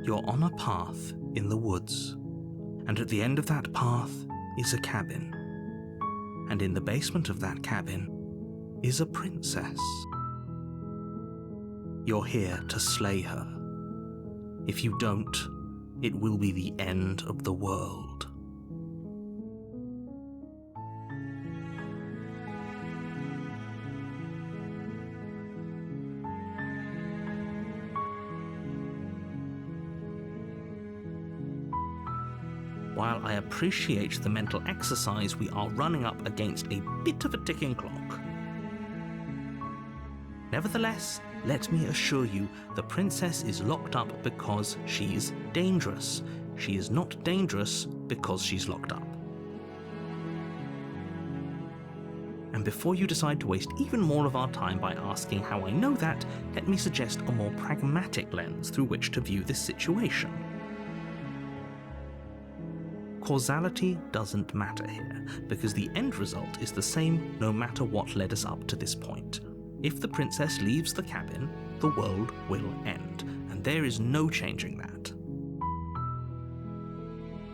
You're on a path in the woods, and at the end of that path is a cabin. And in the basement of that cabin is a princess. You're here to slay her. If you don't, it will be the end of the world. While I appreciate the mental exercise, we are running up against a bit of a ticking clock. Nevertheless, let me assure you, the princess is locked up because she's dangerous. She is not dangerous because she's locked up. And before you decide to waste even more of our time by asking how I know that, let me suggest a more pragmatic lens through which to view this situation. Causality doesn't matter here, because the end result is the same no matter what led us up to this point. If the princess leaves the cabin, the world will end, and there is no changing that.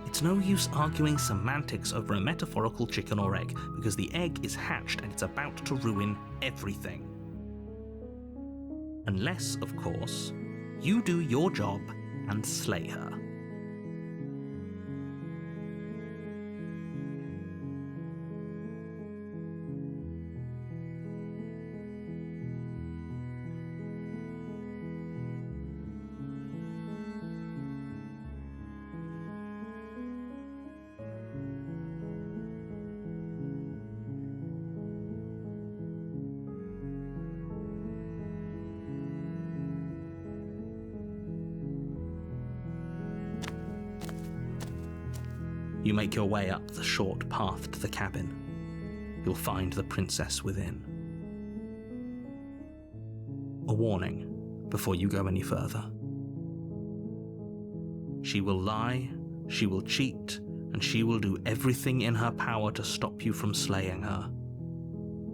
It's no use arguing semantics over a metaphorical chicken or egg, because the egg is hatched and it's about to ruin everything. Unless, of course, you do your job and slay her. You make your way up the short path to the cabin. You'll find the princess within. A warning before you go any further. She will lie, she will cheat, and she will do everything in her power to stop you from slaying her.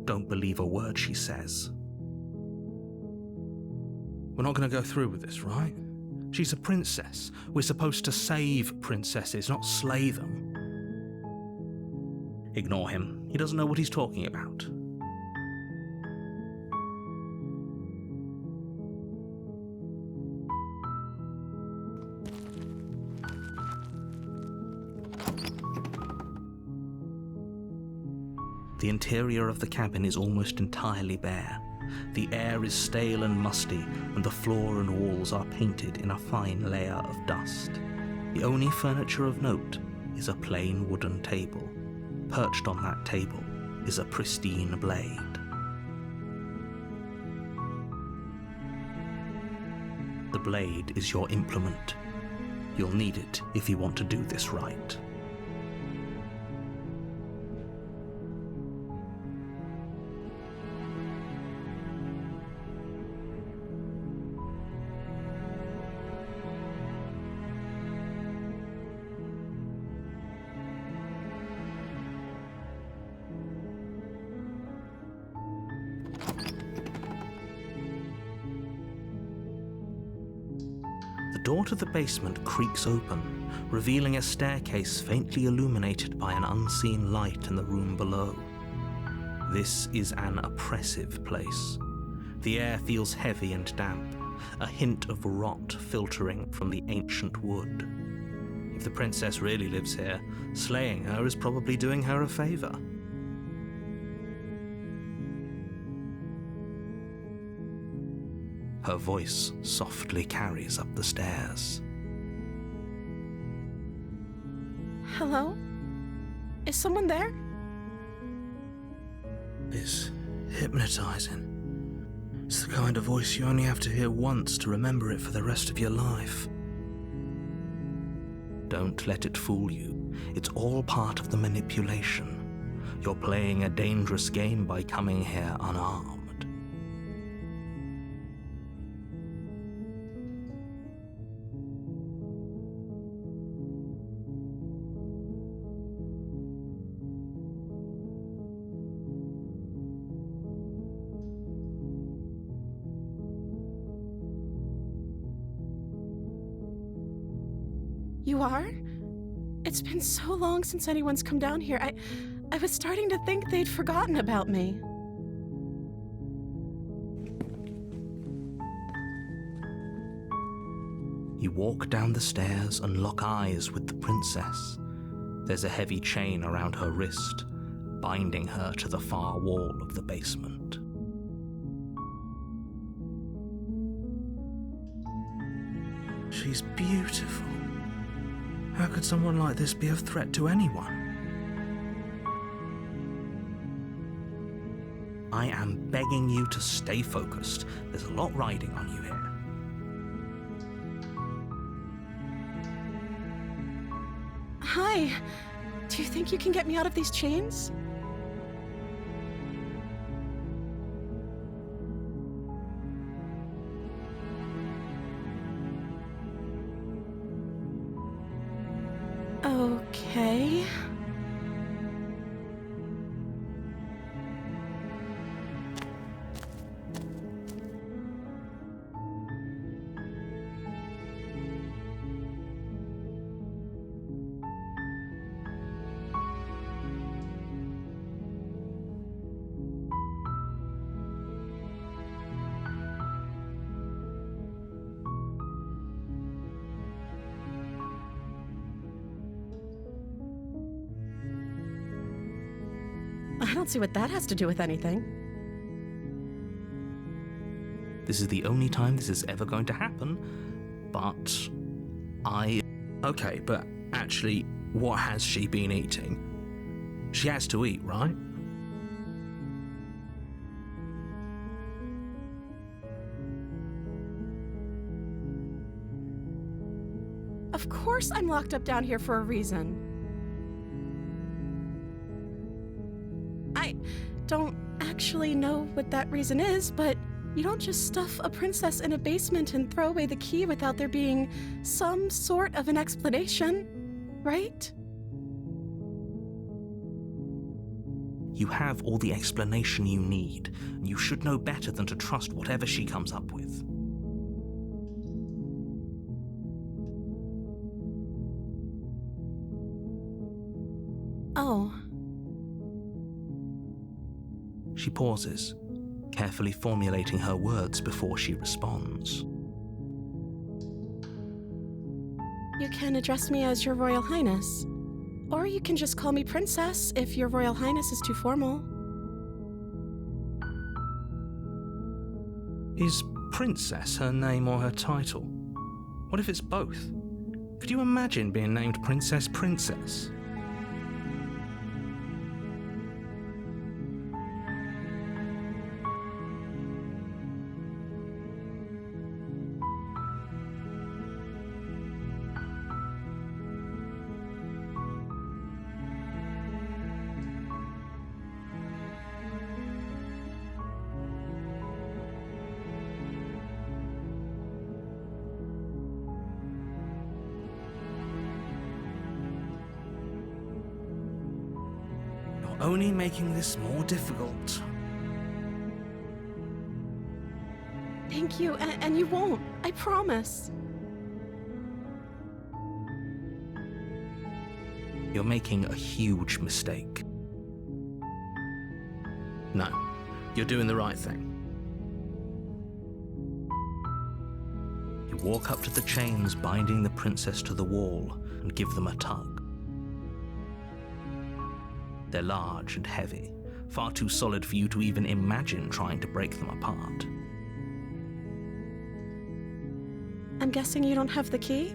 Don't believe a word she says. We're not going to go through with this, right? She's a princess. We're supposed to save princesses, not slay them. Ignore him. He doesn't know what he's talking about. The interior of the cabin is almost entirely bare. The air is stale and musty, and the floor and walls are painted in a fine layer of dust. The only furniture of note is a plain wooden table. Perched on that table is a pristine blade. The blade is your implement. You'll need it if you want to do this right. The door to the basement creaks open, revealing a staircase faintly illuminated by an unseen light in the room below. This is an oppressive place. The air feels heavy and damp, a hint of rot filtering from the ancient wood. If the princess really lives here, slaying her is probably doing her a favor. Her voice softly carries up the stairs. Hello? Is someone there? It's hypnotizing. It's the kind of voice you only have to hear once to remember it for the rest of your life. Don't let it fool you. It's all part of the manipulation. You're playing a dangerous game by coming here unarmed. You are? It's been so long since anyone's come down here. I was starting to think they'd forgotten about me. You walk down the stairs and lock eyes with the princess. There's a heavy chain around her wrist, binding her to the far wall of the basement. She's beautiful. How could someone like this be a threat to anyone? I am begging you to stay focused. There's a lot riding on you here. Hi. Do you think you can get me out of these chains? Okay. I don't see what that has to do with anything. This is the only time this is ever going to happen, but Okay, but actually, what has she been eating? She has to eat, right? Of course I'm locked up down here for a reason. I don't actually know what that reason is, but you don't just stuff a princess in a basement and throw away the key without there being some sort of an explanation, right? You have all the explanation you need, and you should know better than to trust whatever she comes up with. Oh. She pauses, carefully formulating her words before she responds. You can address me as Your Royal Highness. Or you can just call me Princess if Your Royal Highness is too formal. Is Princess her name or her title? What if it's both? Could you imagine being named Princess Princess? Only making this more difficult. Thank you, and you won't. I promise. You're making a huge mistake. No, you're doing the right thing. You walk up to the chains binding the princess to the wall and give them a tug. They're large and heavy, far too solid for you to even imagine trying to break them apart. I'm guessing you don't have the key?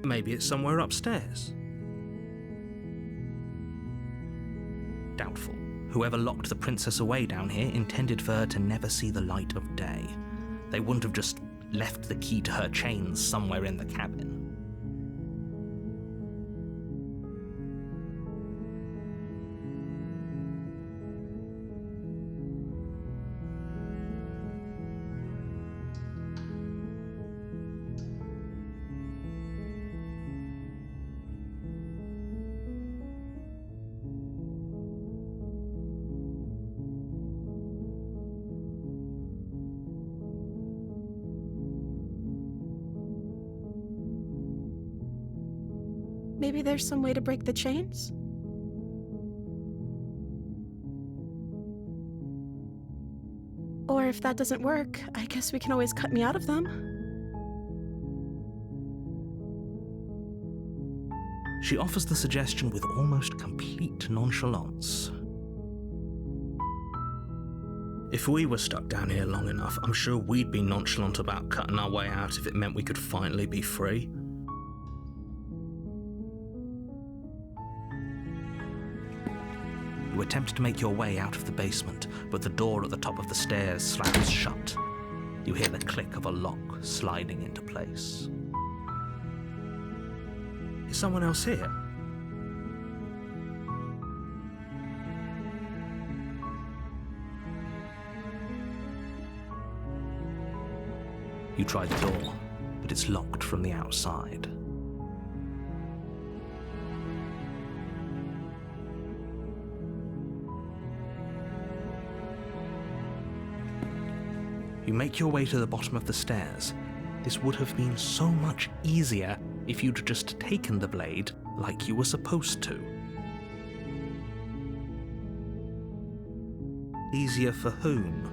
Maybe it's somewhere upstairs. Doubtful. Whoever locked the princess away down here intended for her to never see the light of day. They wouldn't have just left the key to her chains somewhere in the cabin. Maybe there's some way to break the chains? Or if that doesn't work, I guess we can always cut me out of them. She offers the suggestion with almost complete nonchalance. If we were stuck down here long enough, I'm sure we'd be nonchalant about cutting our way out if it meant we could finally be free. You attempt to make your way out of the basement, but the door at the top of the stairs slams shut. You hear the click of a lock sliding into place. Is someone else here? You try the door, but it's locked from the outside. You make your way to the bottom of the stairs. This would have been so much easier if you'd just taken the blade like you were supposed to. Easier for whom?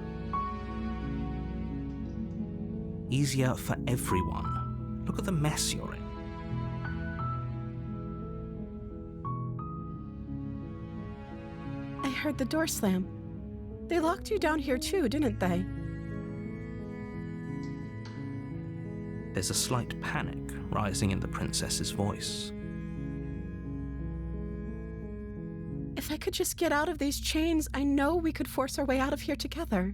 Easier for everyone. Look at the mess you're in. I heard the door slam. They locked you down here too, didn't they? There's a slight panic rising in the princess's voice. If I could just get out of these chains, I know we could force our way out of here together.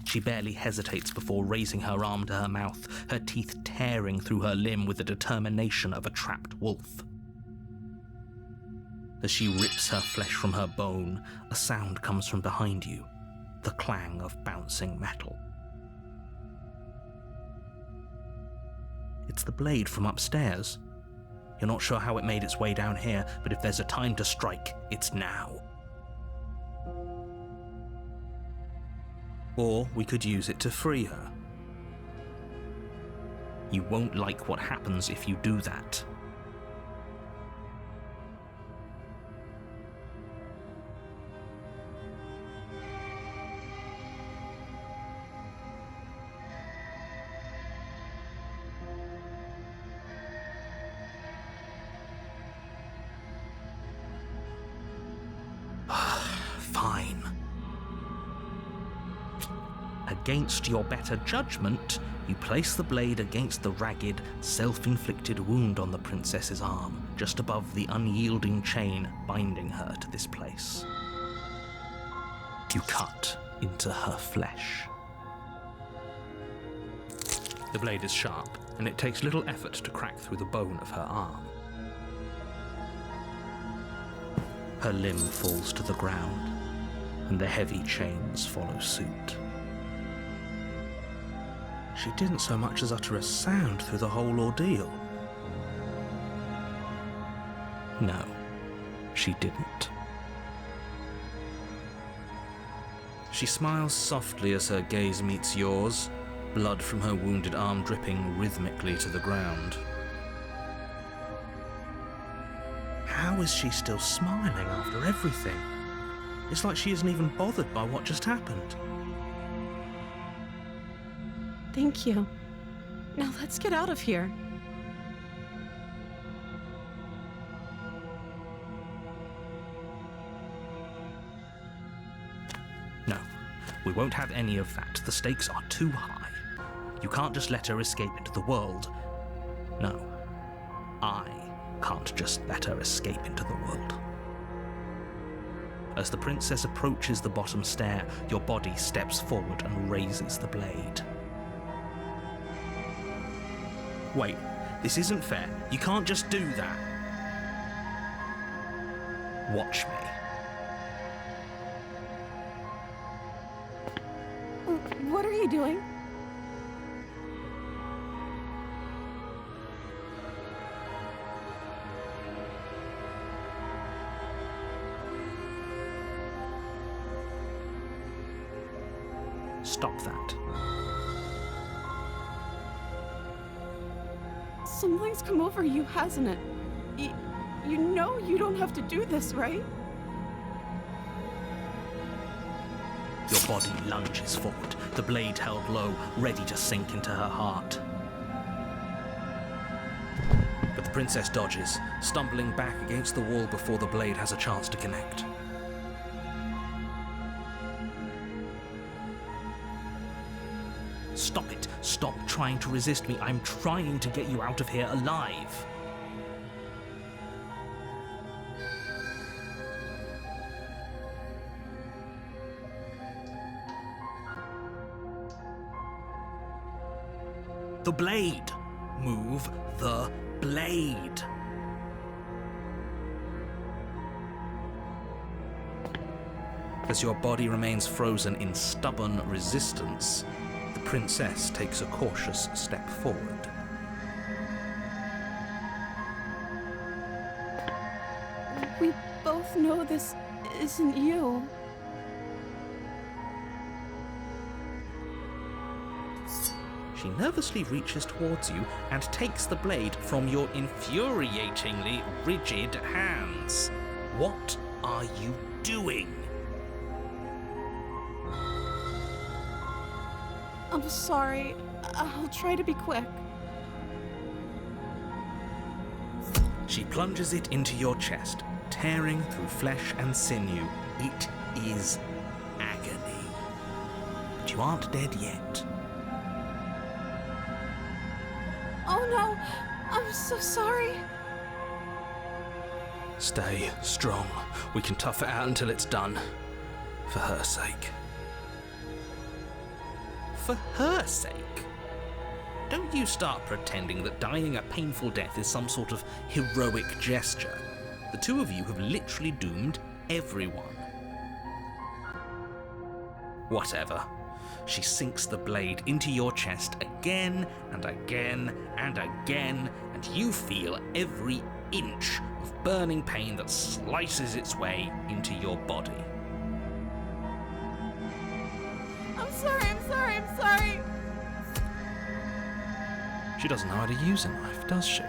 She barely hesitates before raising her arm to her mouth, her teeth tearing through her limb with the determination of a trapped wolf. As she rips her flesh from her bone, a sound comes from behind you, the clang of bouncing metal. It's the blade from upstairs. You're not sure how it made its way down here, but if there's a time to strike, it's now. Or we could use it to free her. You won't like what happens if you do that. Fine. Against your better judgment, you place the blade against the ragged, self-inflicted wound on the princess's arm, just above the unyielding chain binding her to this place. You cut into her flesh. The blade is sharp, and it takes little effort to crack through the bone of her arm. Her limb falls to the ground, and the heavy chains follow suit. She didn't so much as utter a sound through the whole ordeal. No, she didn't. She smiles softly as her gaze meets yours, blood from her wounded arm dripping rhythmically to the ground. How is she still smiling after everything? It's like she isn't even bothered by what just happened. Thank you. Now let's get out of here. No, we won't have any of that. The stakes are too high. You can't just let her escape into the world. No, I can't just let her escape into the world. As the princess approaches the bottom stair, your body steps forward and raises the blade. Wait, this isn't fair. You can't just do that. Watch me. What are you doing? Stop that. Something's come over you, hasn't it? You know you don't have to do this, right? Your body lunges forward, the blade held low, ready to sink into her heart. But the princess dodges, stumbling back against the wall before the blade has a chance to connect. Stop it! Stop trying to resist me. I'm trying to get you out of here alive. The blade! Move the blade! As your body remains frozen in stubborn resistance, the princess takes a cautious step forward. We both know this isn't you. She nervously reaches towards you and takes the blade from your infuriatingly rigid hands. What are you doing? I'm sorry. I'll try to be quick. She plunges it into your chest, tearing through flesh and sinew. It is agony. But you aren't dead yet. Oh no! I'm so sorry. Stay strong. We can tough it out until it's done. For her sake. For her sake? Don't you start pretending that dying a painful death is some sort of heroic gesture. The two of you have literally doomed everyone. Whatever. She sinks the blade into your chest again and again and again, and you feel every inch of burning pain that slices its way into your body. I'm sorry. She doesn't know how to use a knife, does she?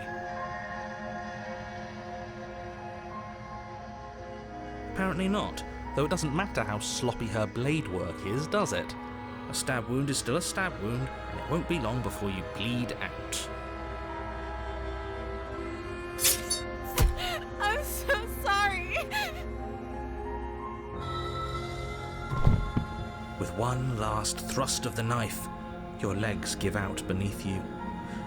Apparently not, though it doesn't matter how sloppy her blade work is, does it? A stab wound is still a stab wound, and it won't be long before you bleed out. I'm so sorry. With one last thrust of the knife, your legs give out beneath you.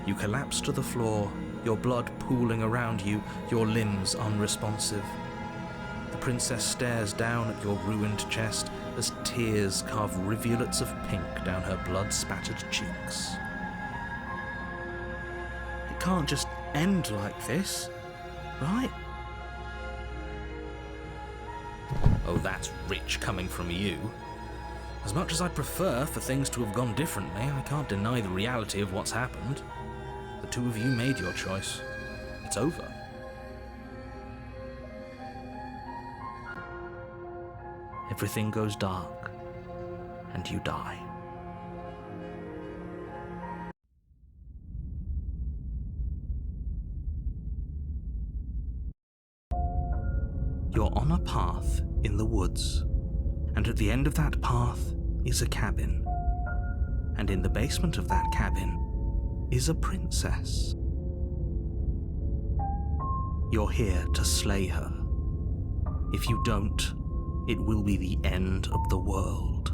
You collapse to the floor, your blood pooling around you, your limbs unresponsive. The princess stares down at your ruined chest as tears carve rivulets of pink down her blood-spattered cheeks. It can't just end like this, right? Oh, that's rich coming from you. As much as I'd prefer for things to have gone differently, I can't deny the reality of what's happened. The two of you made your choice. It's over. Everything goes dark, and you die. You're on a path in the woods, and at the end of that path is a cabin. And in the basement of that cabin is a princess. You're here to slay her. If you don't, it will be the end of the world.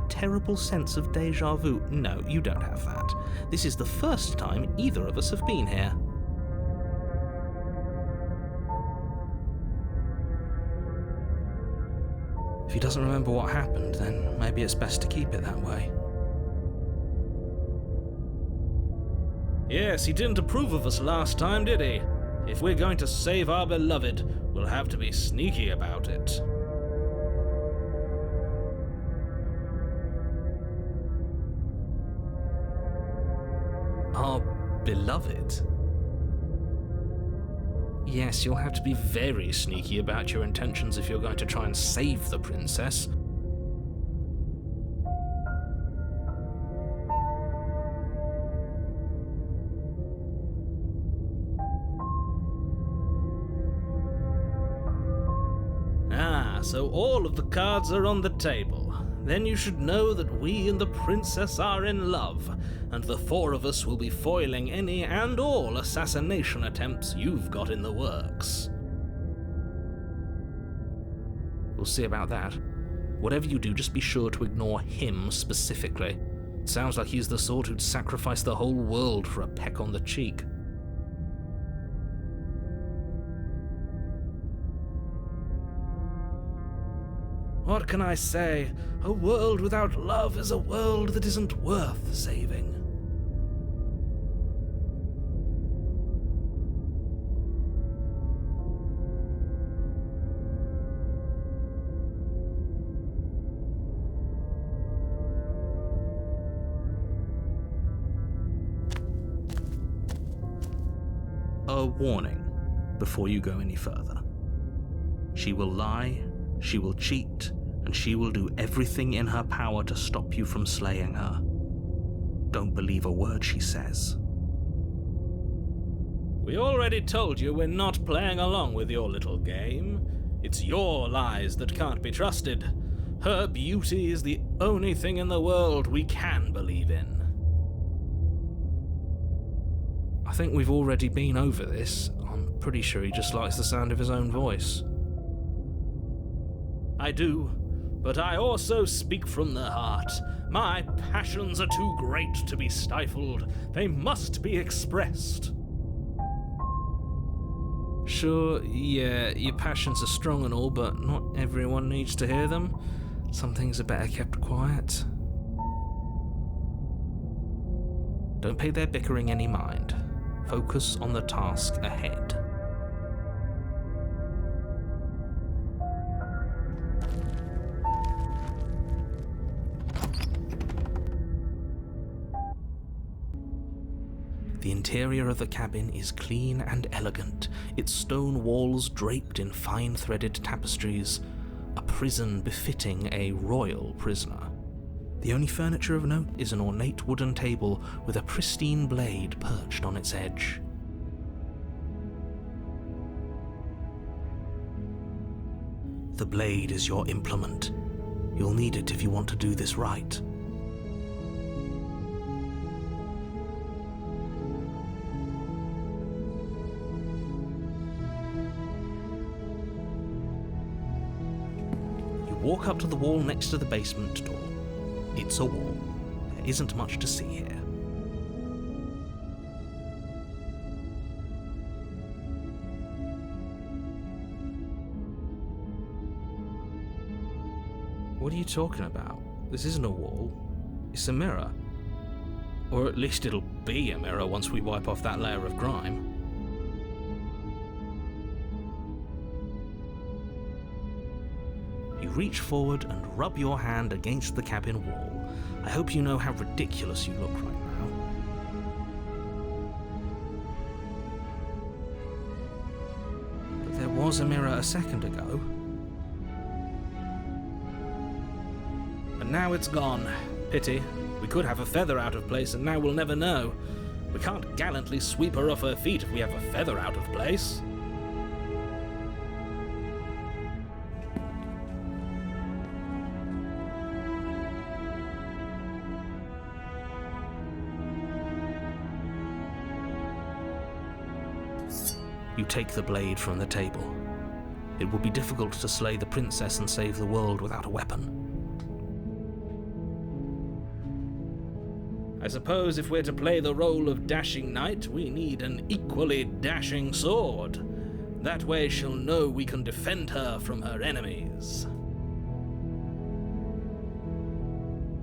Terrible sense of déjà vu. No, you don't have that. This is the first time either of us have been here. If he doesn't remember what happened, then maybe it's best to keep it that way. Yes, he didn't approve of us last time, did he? If we're going to save our beloved, we'll have to be sneaky about it. Beloved? Yes, you'll have to be very sneaky about your intentions if you're going to try and save the princess. Ah, so all of the cards are on the table. Then you should know that we and the princess are in love, and the four of us will be foiling any and all assassination attempts you've got in the works. We'll see about that. Whatever you do, just be sure to ignore him specifically. It sounds like he's the sort who'd sacrifice the whole world for a peck on the cheek. What can I say? A world without love is a world that isn't worth saving. A warning before you go any further. She will lie, she will cheat, and she will do everything in her power to stop you from slaying her. Don't believe a word she says. We already told you we're not playing along with your little game. It's your lies that can't be trusted. Her beauty is the only thing in the world we can believe in. I think we've already been over this. I'm pretty sure he just likes the sound of his own voice. I do, but I also speak from the heart. My passions are too great to be stifled. They must be expressed. Sure, yeah, your passions are strong and all, but not everyone needs to hear them. Some things are better kept quiet. Don't pay their bickering any mind. Focus on the task ahead. The interior of the cabin is clean and elegant, its stone walls draped in fine threaded tapestries, a prison befitting a royal prisoner. The only furniture of note is an ornate wooden table with a pristine blade perched on its edge. The blade is your implement. You'll need it if you want to do this right. Walk up to the wall next to the basement door. It's a wall. There isn't much to see here. What are you talking about? This isn't a wall. It's a mirror. Or at least it'll be a mirror once we wipe off that layer of grime. You reach forward and rub your hand against the cabin wall. I hope you know how ridiculous you look right now. But there was a mirror a second ago. And now it's gone. Pity. We could have a feather out of place and now we'll never know. We can't gallantly sweep her off her feet if we have a feather out of place. You take the blade from the table. It will be difficult to slay the princess and save the world without a weapon. I suppose if we're to play the role of dashing knight, we need an equally dashing sword. That way she'll know we can defend her from her enemies.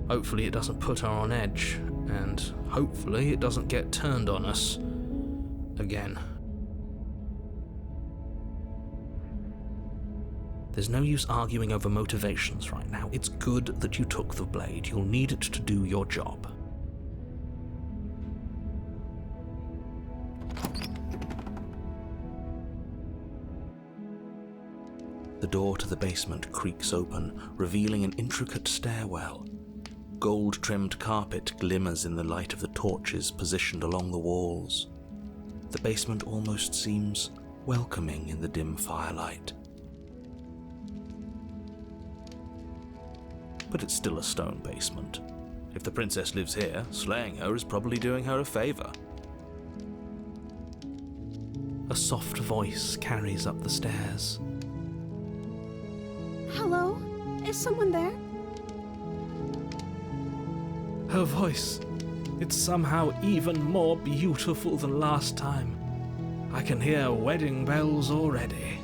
Hopefully it doesn't put her on edge, and hopefully it doesn't get turned on us again. There's no use arguing over motivations right now. It's good that you took the blade. You'll need it to do your job. door to the basement creaks open, revealing an intricate stairwell. Gold-trimmed carpet glimmers in the light of the torches positioned along the walls. The basement almost seems welcoming in the dim firelight. But it's still a stone basement. If the princess lives here, slaying her is probably doing her a favor. A soft voice carries up the stairs. Hello? Is someone there? Her voice, it's somehow even more beautiful than last time. I can hear wedding bells already.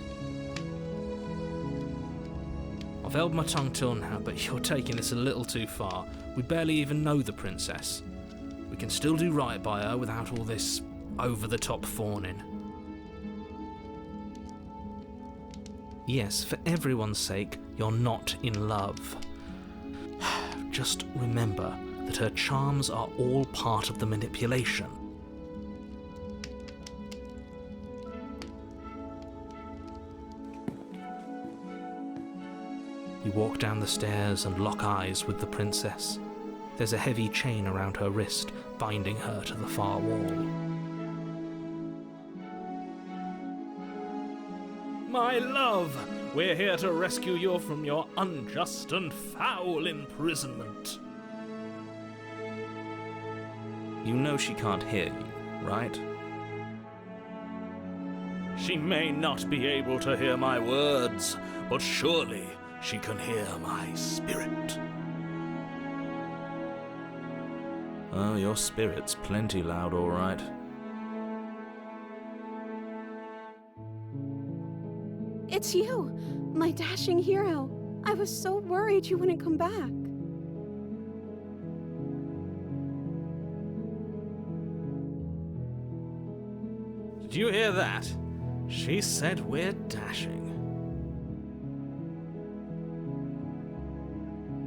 I've held my tongue till now, but you're taking this a little too far. We barely even know the princess. We can still do right by her without all this over-the-top fawning. Yes, for everyone's sake, you're not in love. Just remember that her charms are all part of the manipulation. You walk down the stairs and lock eyes with the princess. There's a heavy chain around her wrist, binding her to the far wall. My love, we're here to rescue you from your unjust and foul imprisonment. You know she can't hear you, right? She may not be able to hear my words, but surely she can hear my spirit. Oh, your spirit's plenty loud, all right. It's you, my dashing hero. I was so worried you wouldn't come back. Did you hear that? She said we're dashing.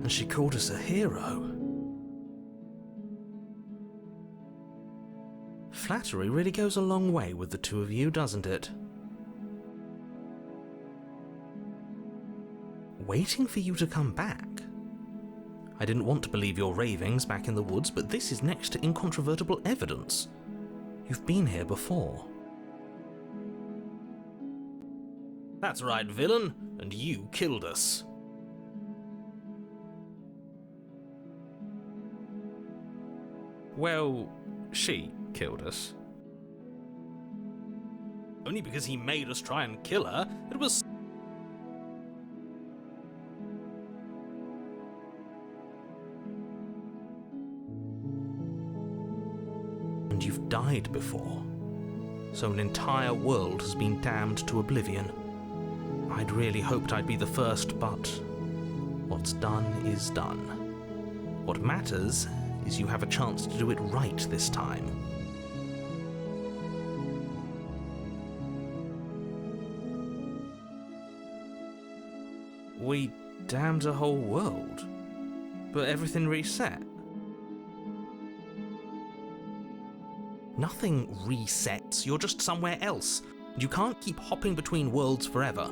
And she called us a hero. Flattery really goes a long way with the two of you, doesn't it? Waiting for you to come back. I didn't want to believe your ravings back in the woods, but this is next to incontrovertible evidence. You've been here before. That's right, villain, and you killed us. Well, she killed us. Only because he made us try and kill her. It was... And you've died before. So an entire world has been damned to oblivion. I'd really hoped I'd be the first, but what's done is done. What matters is you have a chance to do it right this time. We damned a whole world, but everything reset. Nothing resets, you're just somewhere else. You can't keep hopping between worlds forever,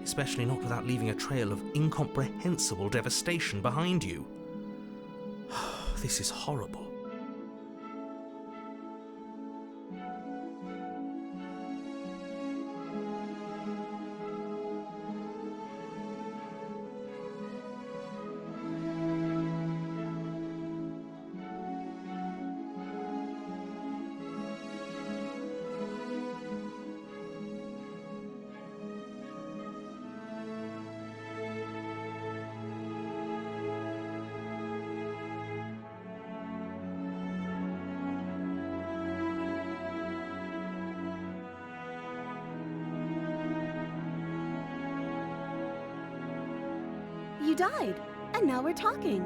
especially not without leaving a trail of incomprehensible devastation behind you. This is horrible. You died, and now we're talking.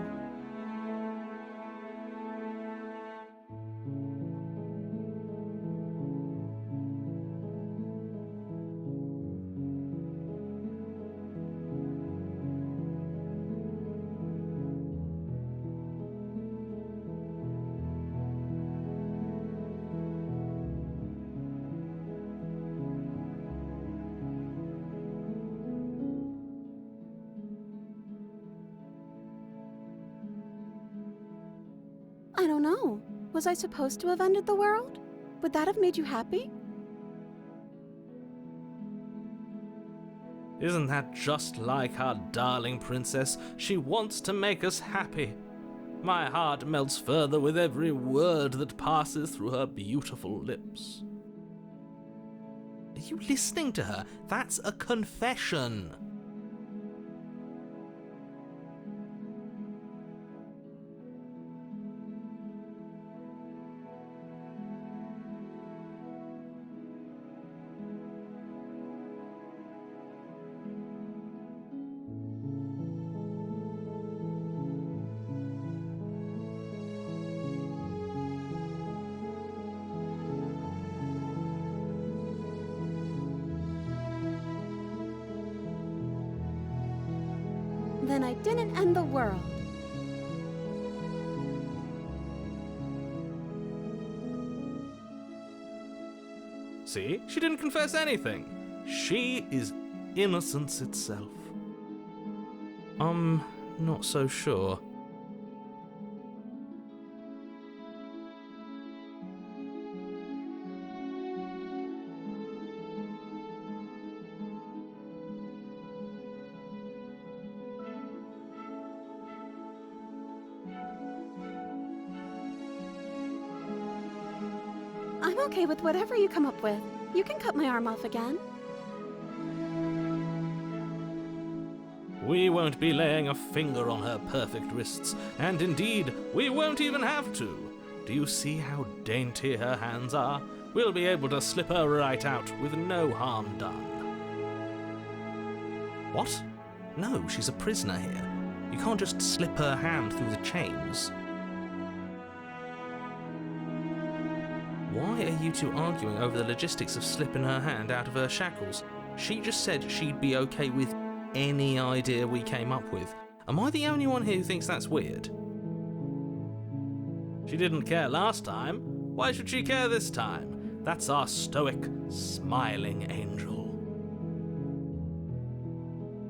I don't know. Was I supposed to have ended the world? Would that have made you happy? Isn't that just like our darling princess? She wants to make us happy. My heart melts further with every word that passes through her beautiful lips. Are you listening to her? That's a confession. Then I didn't end the world. See? She didn't confess anything. She is innocence itself. I'm not so sure. I'm okay with whatever you come up with. You can cut my arm off again. We won't be laying a finger on her perfect wrists, and indeed, we won't even have to. Do you see how dainty her hands are? We'll be able to slip her right out with no harm done. What? No, she's a prisoner here. You can't just slip her hand through the chains. Why are you two arguing over the logistics of slipping her hand out of her shackles? She just said she'd be okay with any idea we came up with. Am I the only one here who thinks that's weird? She didn't care last time. Why should she care this time? That's our stoic, smiling angel.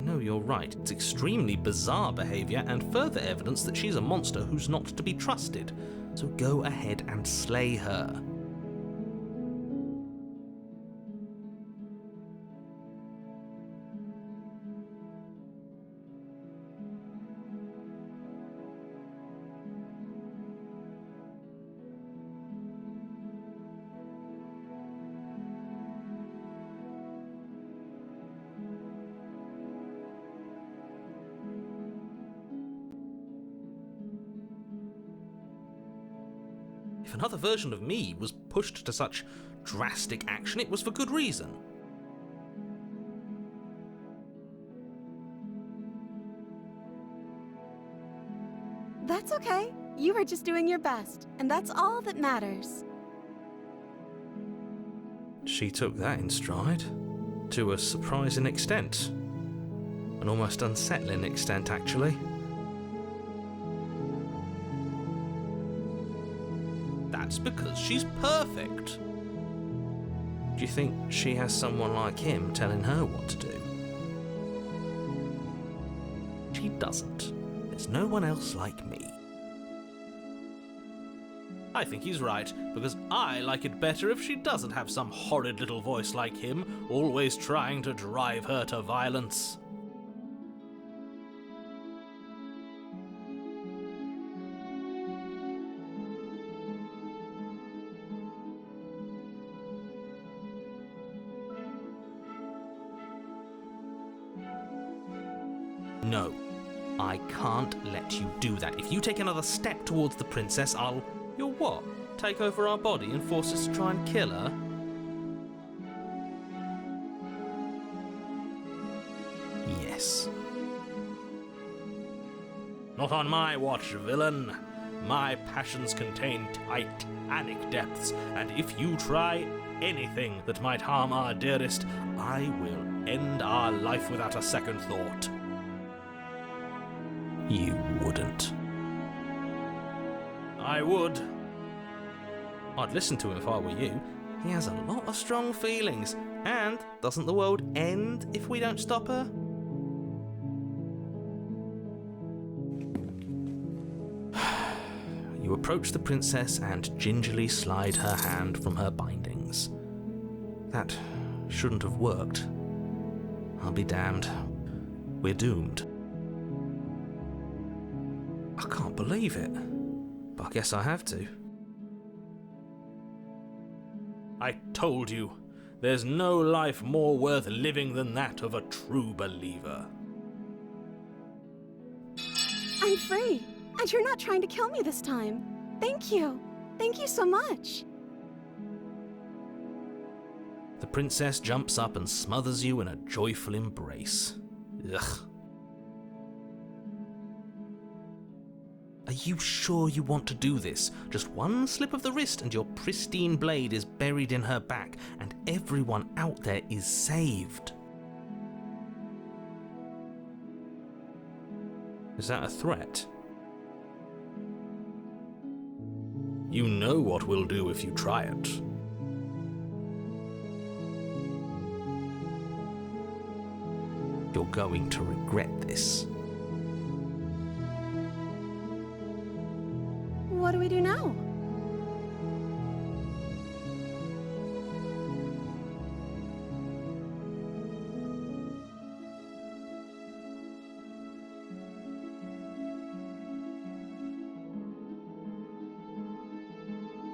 No, you're right. It's extremely bizarre behaviour and further evidence that she's a monster who's not to be trusted. So go ahead and slay her. If another version of me was pushed to such drastic action, it was for good reason. That's okay. You were just doing your best, and that's all that matters. She took that in stride, to a surprising extent. An almost unsettling extent, actually. That's because she's perfect. Do you think she has someone like him telling her what to do? She doesn't. There's no one else like me. I think he's right, because I like it better if she doesn't have some horrid little voice like him, always trying to drive her to violence. No, I can't let you do that. If you take another step towards the princess, I'll... You'll what? Take over our body and force us to try and kill her? Yes. Not on my watch, villain. My passions contain titanic depths, and if you try anything that might harm our dearest, I will end our life without a second thought. You wouldn't. I would. I'd listen to him if I were you. He has a lot of strong feelings. And doesn't the world end if we don't stop her? You were approach the princess and gingerly slide her hand from her bindings. That shouldn't have worked. I'll be damned. We're doomed. I can't believe it, but I guess I have to. I told you, there's no life more worth living than that of a true believer. I'm free, and you're not trying to kill me this time. Thank you. Thank you so much. The princess jumps up and smothers you in a joyful embrace. Ugh. Are you sure you want to do this? Just one slip of the wrist and your pristine blade is buried in her back, and everyone out there is saved. Is that a threat? You know what we'll do if you try it. You're going to regret this. What do we do now?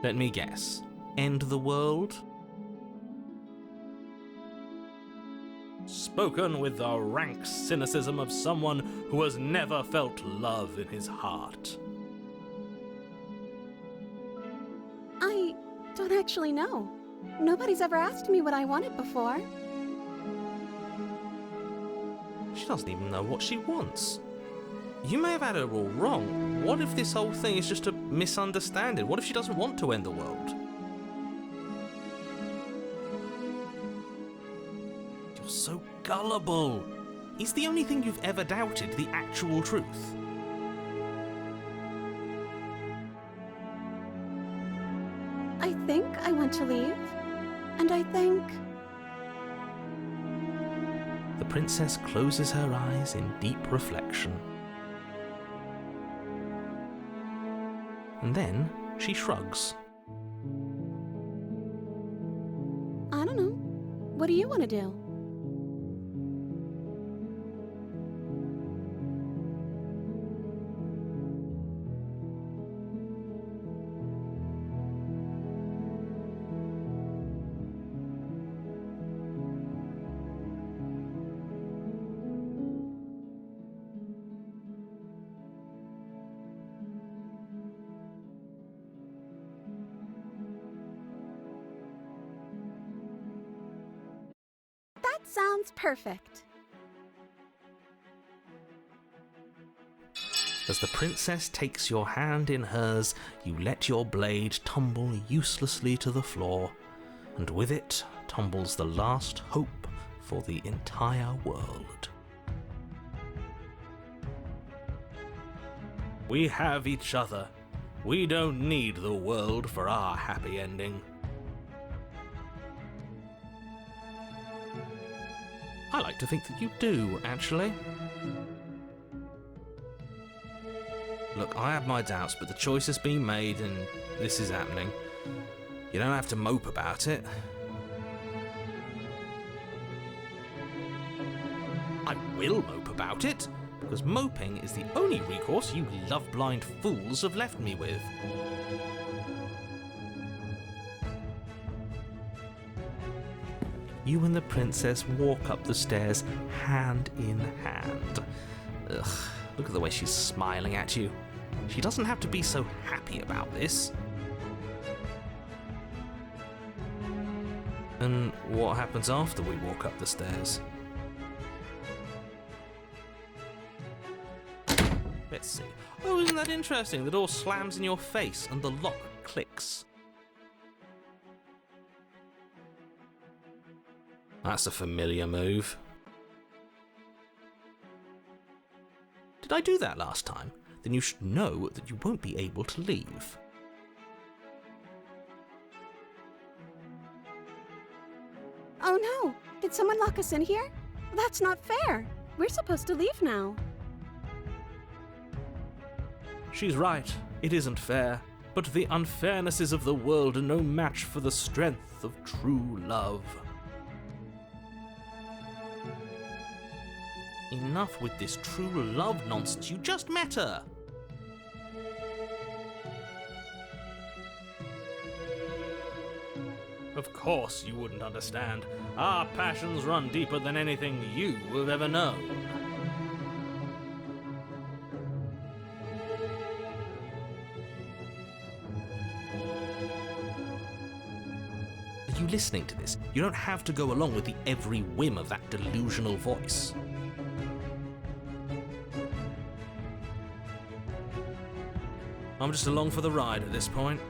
Let me guess. End the world? Spoken with the rank cynicism of someone who has never felt love in his heart. I don't actually know. Nobody's ever asked me what I wanted before. She doesn't even know what she wants. You may have had her all wrong. What if this whole thing is just a misunderstanding? What if she doesn't want to end the world? You're so gullible. Is the only thing you've ever doubted the actual truth? I think I want to leave, and I think... The princess closes her eyes in deep reflection. And then she shrugs. I don't know. What do you want to do? Sounds perfect. As the princess takes your hand in hers, you let your blade tumble uselessly to the floor, and with it tumbles the last hope for the entire world. We have each other. We don't need the world for our happy ending. I like to think that you do, actually. Look, I have my doubts, but the choice has been made and this is happening. You don't have to mope about it. I will mope about it, because moping is the only recourse you love-blind fools have left me with. You and the princess walk up the stairs hand in hand. Ugh, look at the way she's smiling at you. She doesn't have to be so happy about this. And what happens after we walk up the stairs? Let's see. Oh, isn't that interesting? The door slams in your face and the lock clicks. That's a familiar move. Did I do that last time? Then you should know that you won't be able to leave. Oh no! Did someone lock us in here? That's not fair! We're supposed to leave now. She's right. It isn't fair. but the unfairnesses of the world are no match for the strength of true love. Enough with this true love nonsense, you just met her! Of course you wouldn't understand. Our passions run deeper than anything you have ever known. Are you listening to this? You don't have to go along with the every whim of that delusional voice. I'm just along for the ride at this point.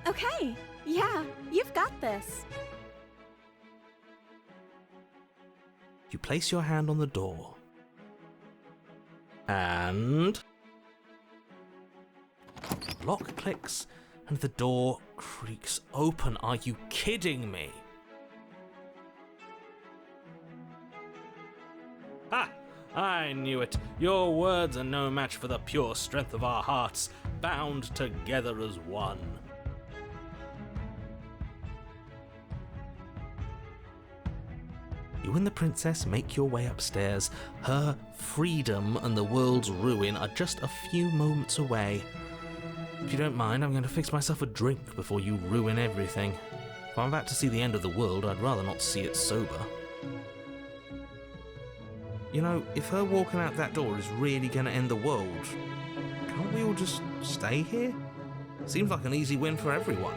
Okay, yeah, you've got this. You place your hand on the door. And... the lock clicks and the door creaks open. Are you kidding me? Ha! I knew it. Your words are no match for the pure strength of our hearts, bound together as one. You and the princess make your way upstairs. Her freedom and the world's ruin are just a few moments away. If you don't mind, I'm going to fix myself a drink before you ruin everything. If I'm about to see the end of the world, I'd rather not see it sober. You know, if her walking out that door is really going to end the world, can't we all just stay here? Seems like an easy win for everyone.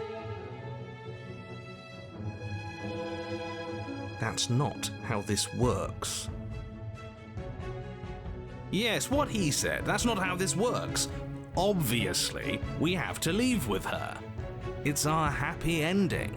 That's not how this works. Yes, what he said. That's not how this works. Obviously, we have to leave with her. It's our happy ending.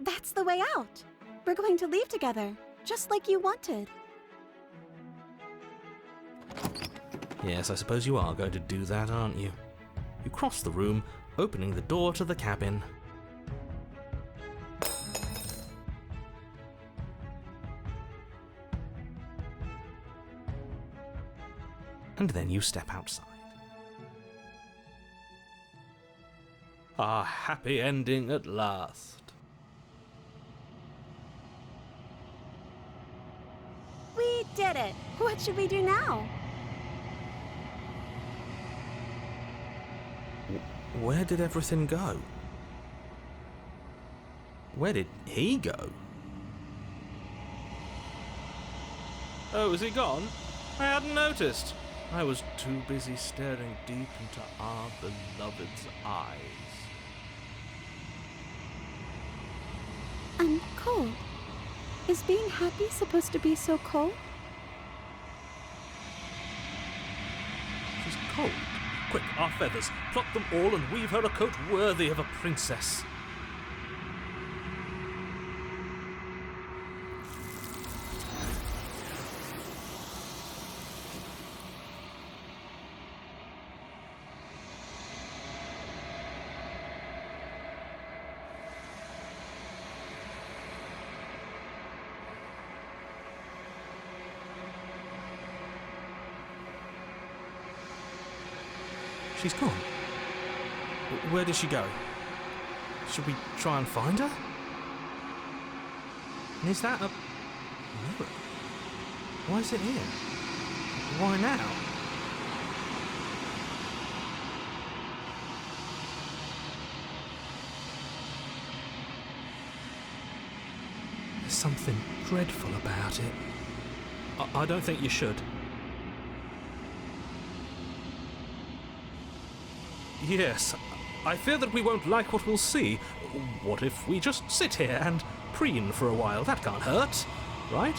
That's the way out. We're going to leave together, just like you wanted. Yes, I suppose you are going to do that, aren't you? You cross the room, opening the door to the cabin. And then you step outside. Our happy ending at last. We did it! What should we do now? Where did everything go? Where did he go? Oh, is he gone? I hadn't noticed. I was too busy staring deep into our beloved's eyes. I'm cold. Is being happy supposed to be so cold? She's cold. Quick, our feathers. Pluck them all and weave her a coat worthy of a princess. She's gone. Where did she go? Should we try and find her? And is that a mirror? Why is it here? Why now? There's something dreadful about it. I don't think you should. Yes, I fear that we won't like what we'll see. What if we just sit here and preen for a while? That can't hurt, right?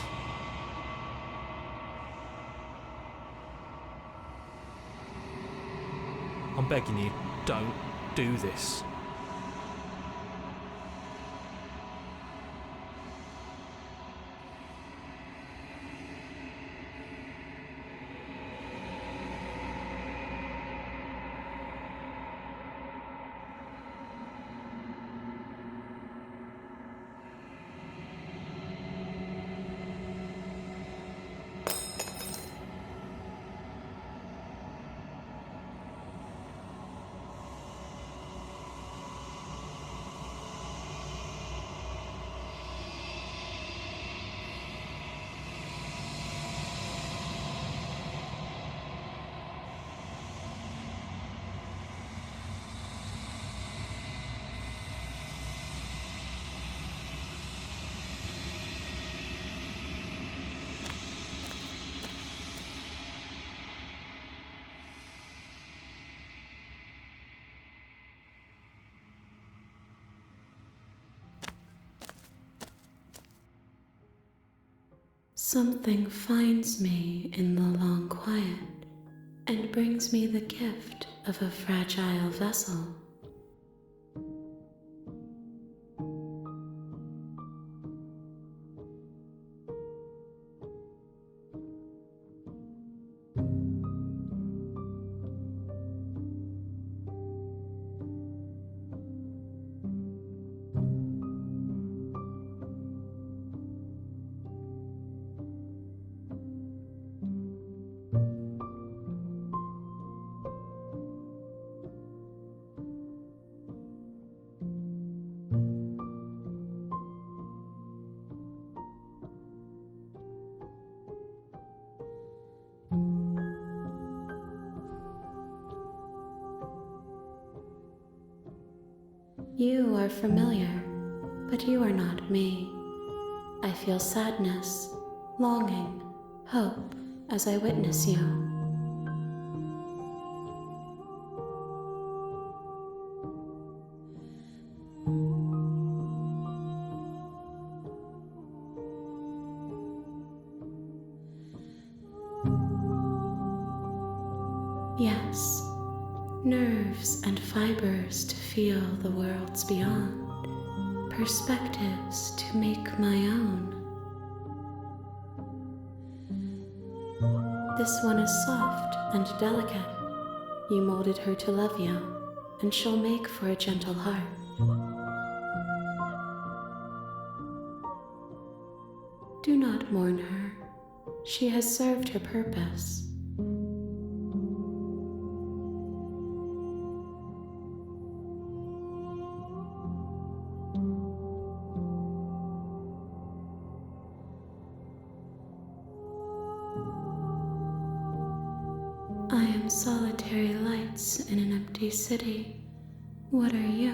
I'm begging you, don't do this. Something finds me in the long quiet and brings me the gift of a fragile vessel. You are familiar, but you are not me. I feel sadness, longing, hope as I witness you. Yes, nerves and fibers to feel the worlds beyond, perspectives to make my own. This one is soft and delicate. You molded her to love you, and she'll make for a gentle heart. Do not mourn her. She has served her purpose. I am solitary lights in an empty city. What are you?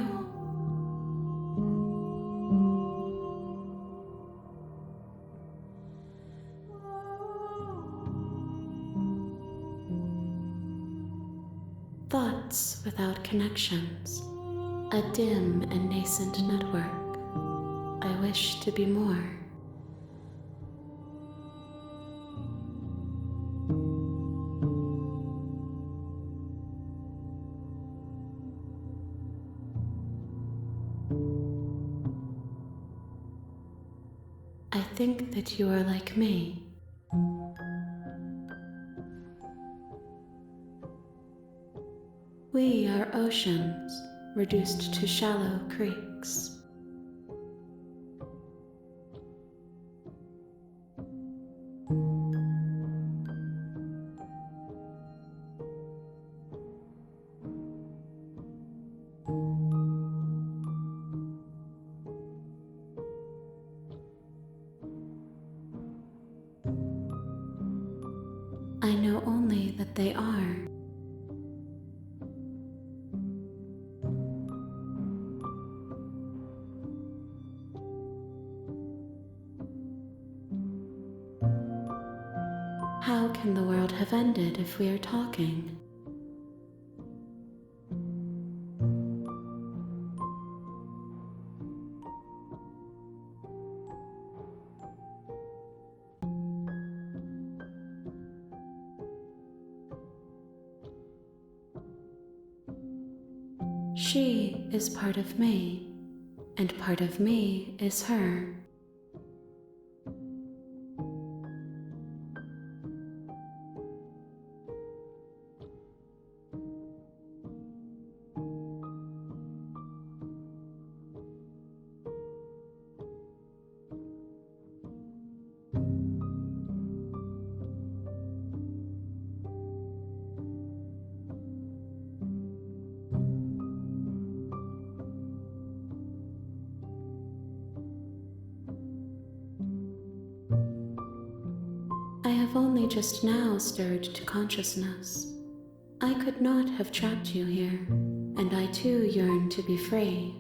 Thoughts without connections. A dim and nascent network. I wish to be more. I think that you are like me. We are oceans, reduced to shallow creeks. I know only that they are. How can the world have ended if we are talking? She is part of me, and part of me is her. I have only just now stirred to consciousness. I could not have trapped you here, and I too yearn to be free.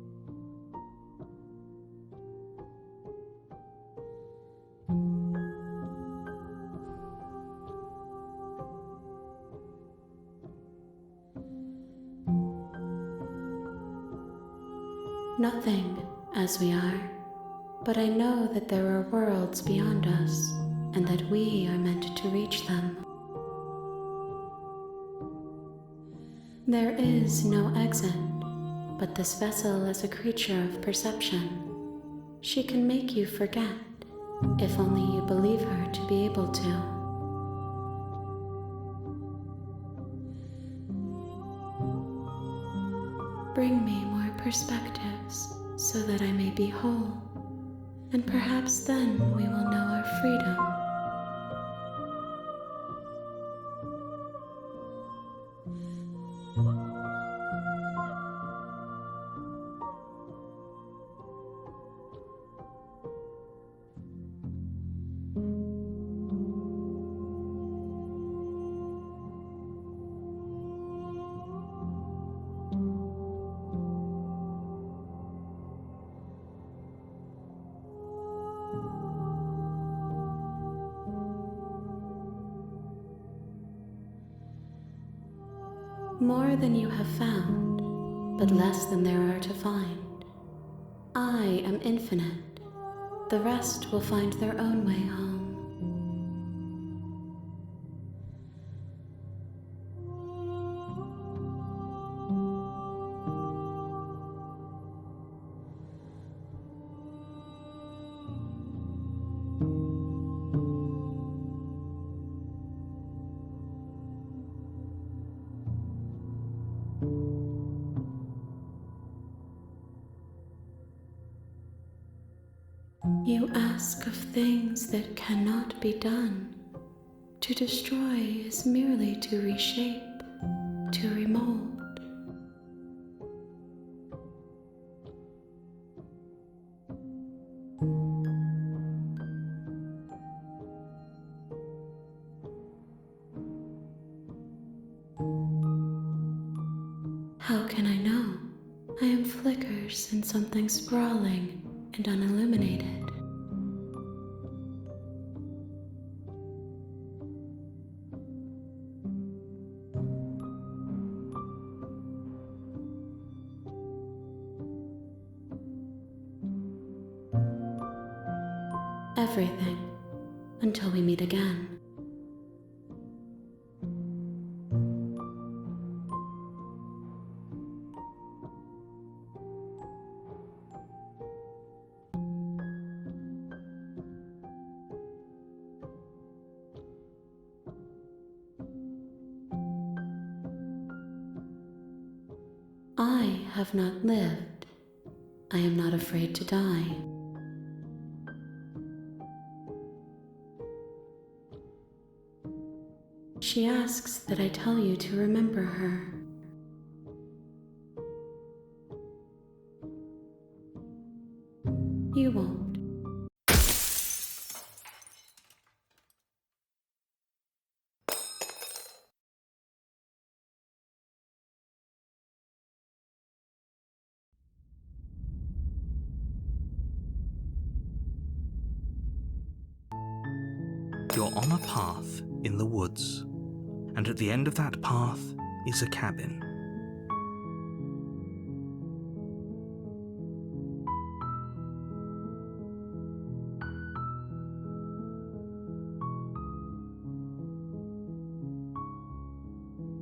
Nothing, as we are, but I know that there are worlds beyond us, and that we are meant to reach them. There is no exit, but this vessel is a creature of perception. She can make you forget, if only you believe her to be able to. Bring me more perspectives, so that I may be whole, and perhaps then we will know our freedom. More than you have found, but less than there are to find. I am infinite. The rest will find their own way home. You ask of things that cannot be done. To destroy is merely to reshape, to remold. How can I know? I am flickers in something sprawling and unilluminated. Everything, until we meet again. I have not lived. I am not afraid to die. She asks that I tell you to remember her. You won't. You're on a path in the woods, and at the end of that path is a cabin.